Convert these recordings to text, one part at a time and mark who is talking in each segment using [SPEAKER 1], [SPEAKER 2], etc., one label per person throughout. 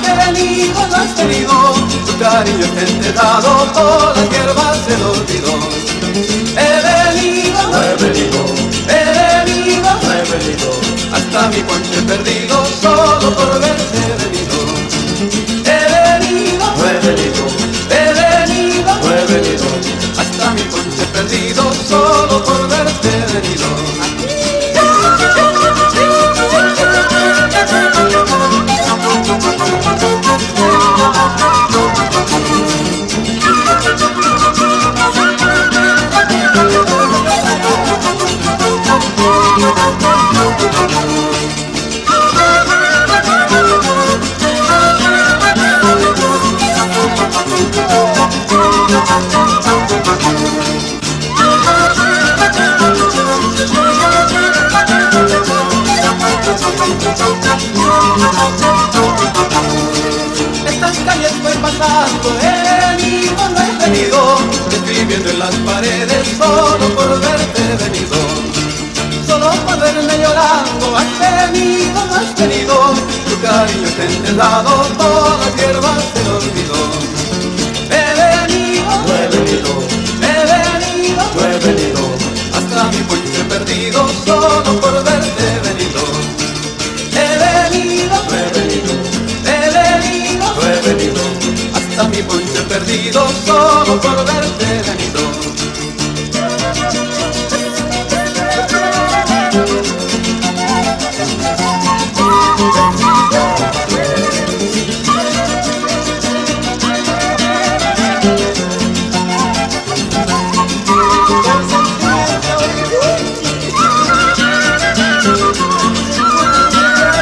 [SPEAKER 1] venido, no has venido, tu cariño está enterrado por las hierbas del olvido. He venido, no he venido, he venido, no he venido, hasta mi ponche perdido, solo por verte he venido. He venido, no he venido, he venido, no he venido, hasta mi ponche perdido, solo por verte he venido. Estas calles voy pasando, he venido, no he venido, escribiendo en las paredes, solo por verte he venido. Solo por verme llorando, has venido, no has venido, tu cariño está enterrado por las hierbas del olvido. He venido, no he venido, he venido, no he venido, hasta mi puente perdido, solo por verte he venido. He venido, no he venido, he venido, no he venido, hasta mi puente perdido, solo por verte he venido. Hasta mi puente perdido, solo por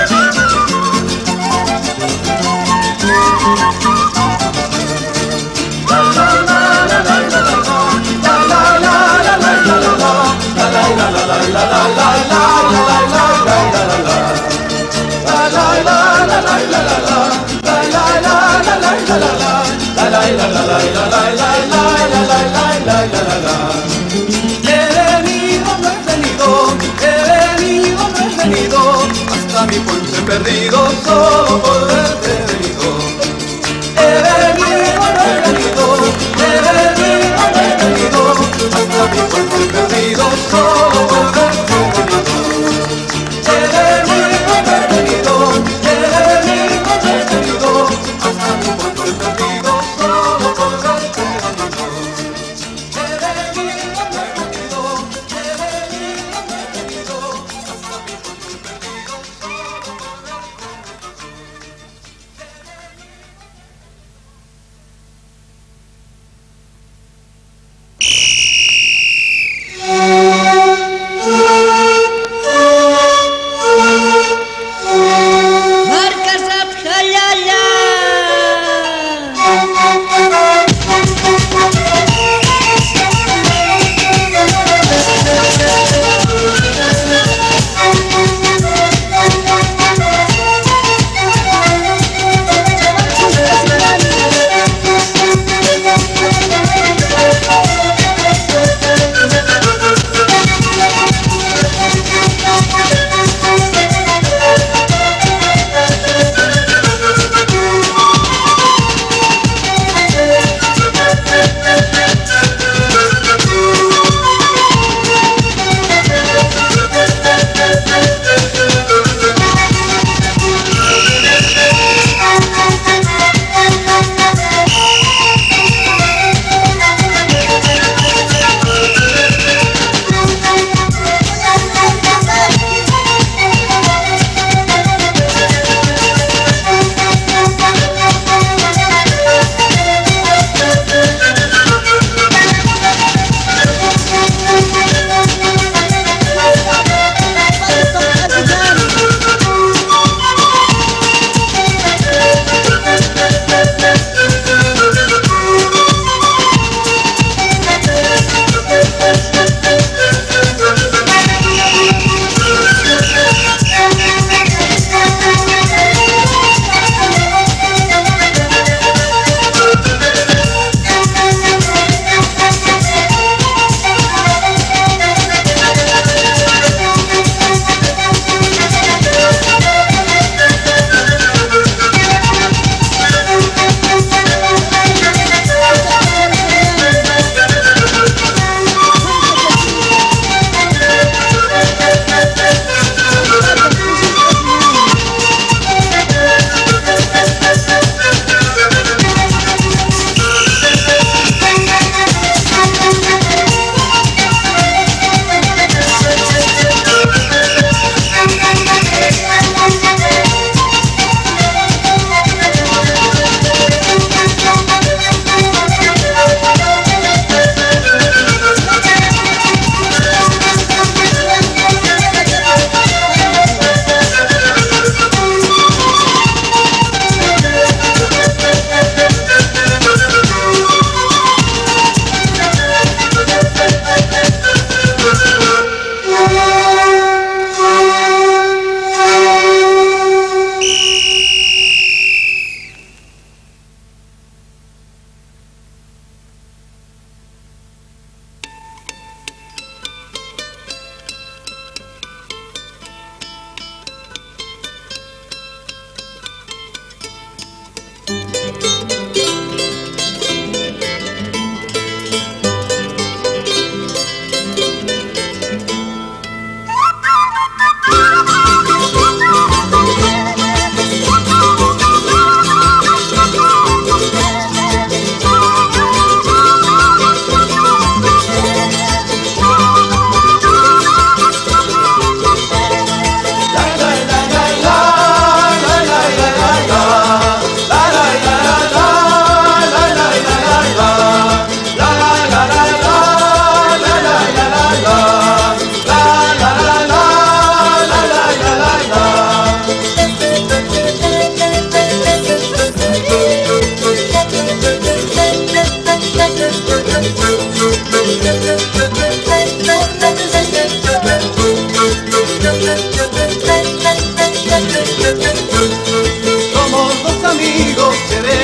[SPEAKER 1] verte he venido. He venido, no he venido, he venido, no he venido, hasta mi puente perdido, solo por verte he venido. He venido, no he venido, he venido, no he venido, hasta mi puente perdido, solo por verte he venido. He venido, no he venido, he venido, no he venido, hasta mi puente perdido, solo por verte he venido.
[SPEAKER 2] Marca Zapjalala.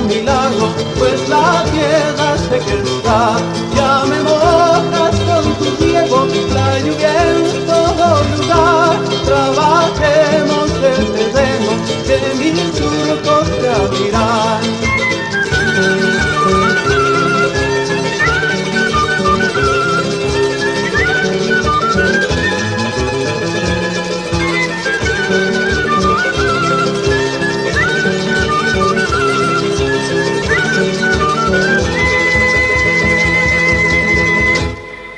[SPEAKER 1] gran milagro, pues la tierra seca. Ya me mojas con tu riego, la lluvia en todo lugar. Trabajemos el terreno, de mil surcos te abrirán.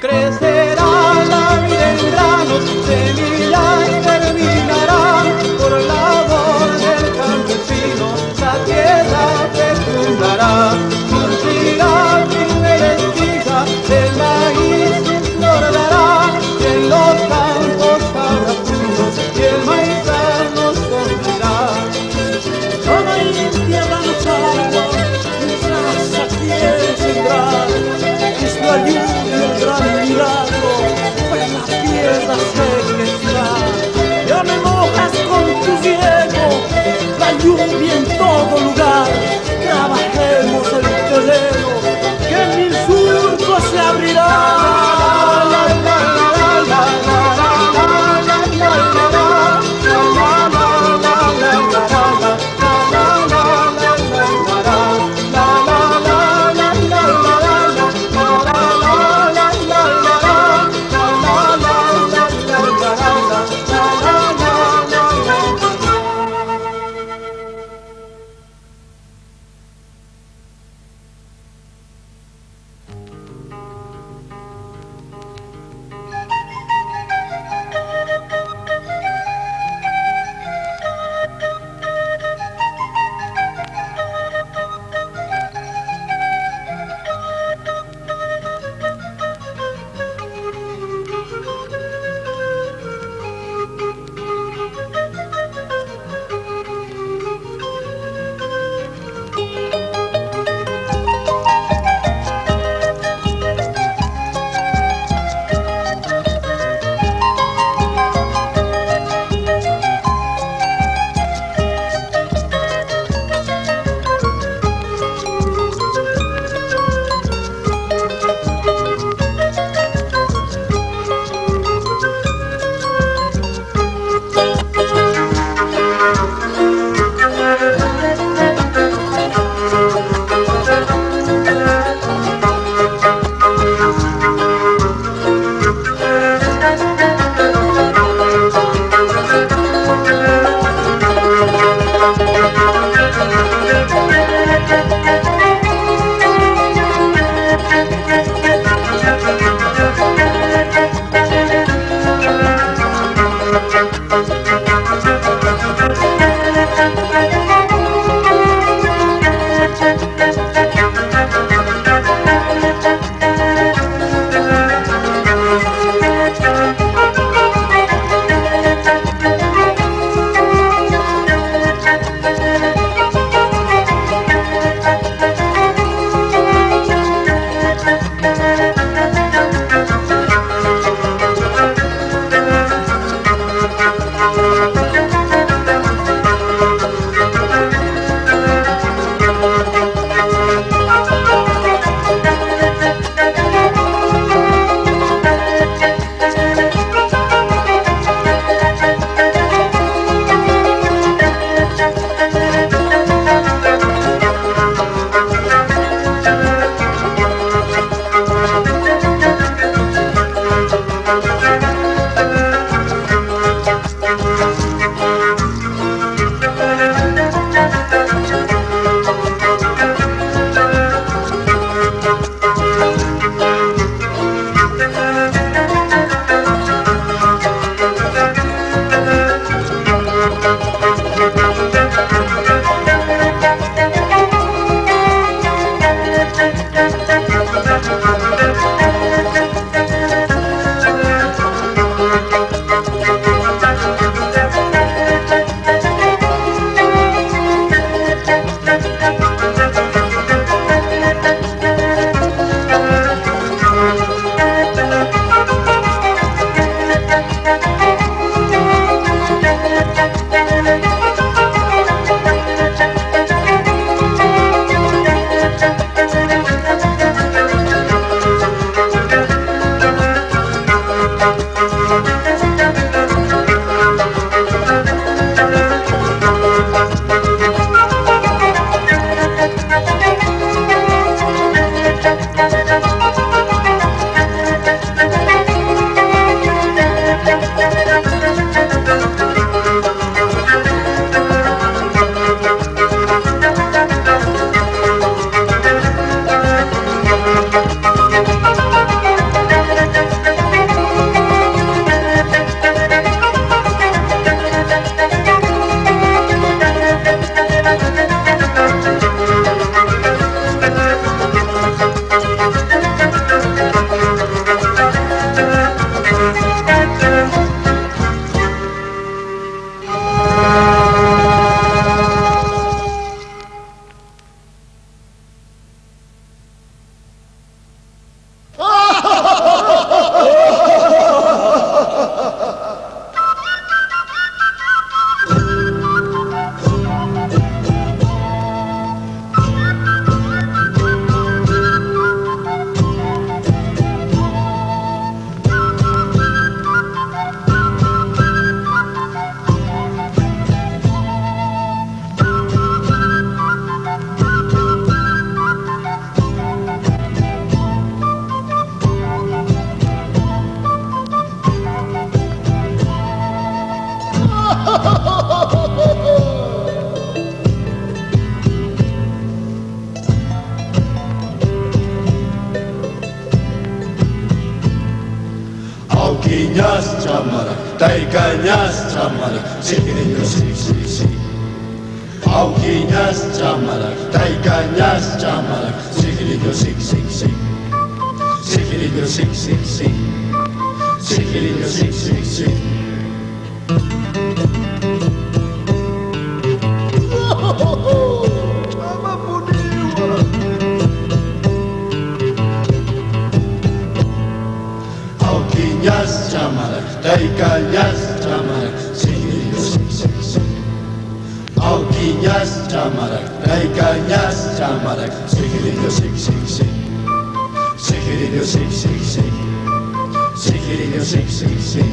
[SPEAKER 1] Crecerá la vida en granos, semillas germinarán por labor del campesino, la tierra fecundará, surgirá primera espiga, el maíz su flor dará, y en los campos habrá frutos, y el maizal nos conducirá.
[SPEAKER 3] Toma y tierranos agua, nuestra quiere sembrar, es la lluvia el gran milagro, pues la tierra seca está. Ya me mojas con tu riego, la lluvia en todo lugar, trabajemos el
[SPEAKER 4] Auquiñas chamara, taicañas chamara, sigirillo sig sig sig. Auquiñas chamara, taicañas chamara, sigirillo sig sig sig. Sigirillo sig sig sig. Sigirillo sig sig sig. Auquiñas chamara, taicañas chamara, sigirillo sig sig sig. Auquiñas chamara, taicañas chamara, sigirillo sig sig sig. Sigirillo sig sig sig. Sigirillo sig sig sig.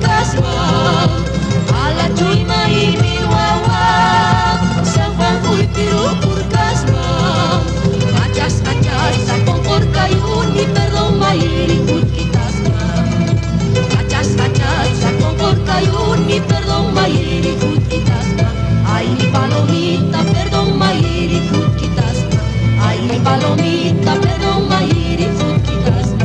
[SPEAKER 5] Purcasma, a la Chuima y mi guagua, San Juan Cuitiru Purcasma, Hachas, Sacón Porcayuni, perdón, Mayiri Purquitasma, Hachas, Sacón Porcayuni, perdón, Mayiri Purquitasma, ay mi palomita, perdón, Mayiri Purquitasma, ay mi palomita, perdón, Mayiri Purquitasma.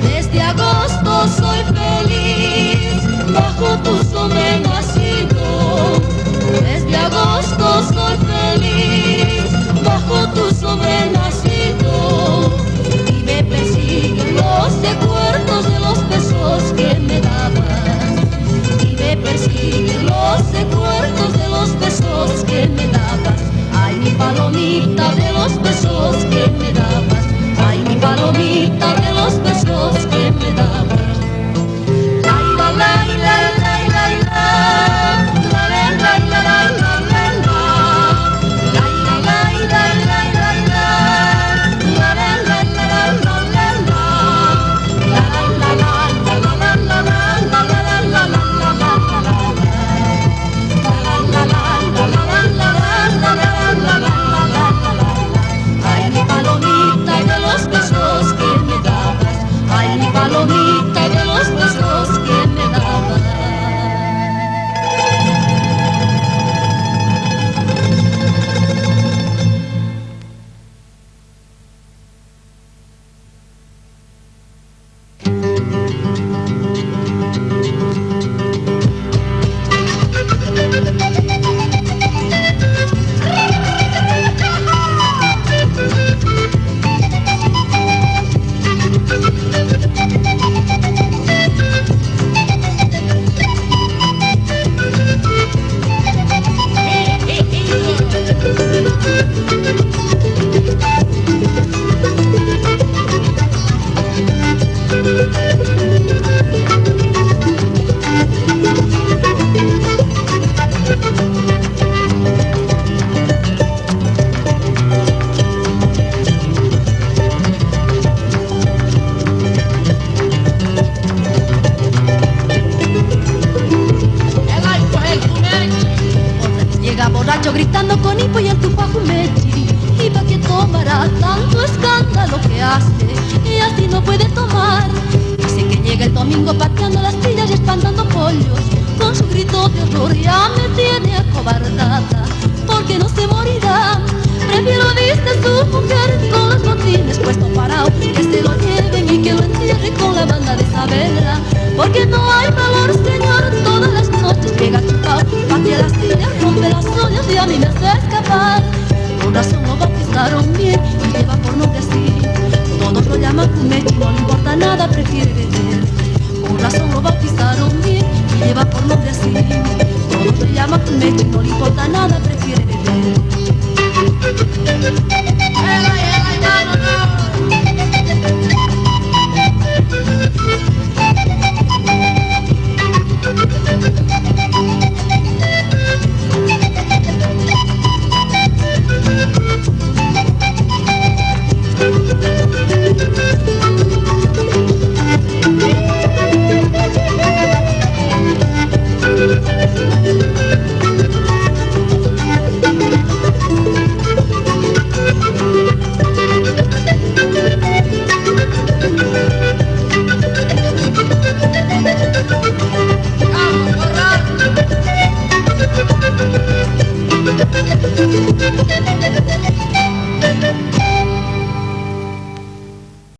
[SPEAKER 5] Desde agosto soy feliz bajo tu sombra nacido. Desde agosto soy feliz bajo tu sombra nacido. Y me persiguen los recuerdos de los besos que me dabas. Y me persiguen los recuerdos de los besos que me dabas. Ay, mi palomita, de los besos que me dabas. Ay, mi palomita, de los besos que me dabas. Ay, la la la la la la, la la la la la la la, la la la la la la la, la la la la la la la, la la la la la la la la, la la la la la la la la. Ay, mi palomita de los besos que me dabas. Ay, mi palomita de los besos que me dabas. Llega borracho gritando con hipo y el tufajo mechi. Y pa' que tomará tanto escándalo que hace, y así no puede tomar. Dice que llega el domingo pateando las sillas y espantando pollos. Con su grito de horror ya me tiene acobardada, porque no se morirá. Prefiero viste su mujer con los botines puesto parado, que se lo lleven y que lo entierre con la banda de Saavedra. Porque no hay valor, señor, todas las noches llega chupao, patea las sillas, rompe las ollas y a mí me hace escapar. Con razón lo bautizaron bien y lleva por nombre así. Todos lo llaman Cumechi, no le importa nada, prefiere beber. Con razón lo bautizaron bien y lleva por nombre así. Todos lo llaman Cumechi, no le importa nada, prefiere beber.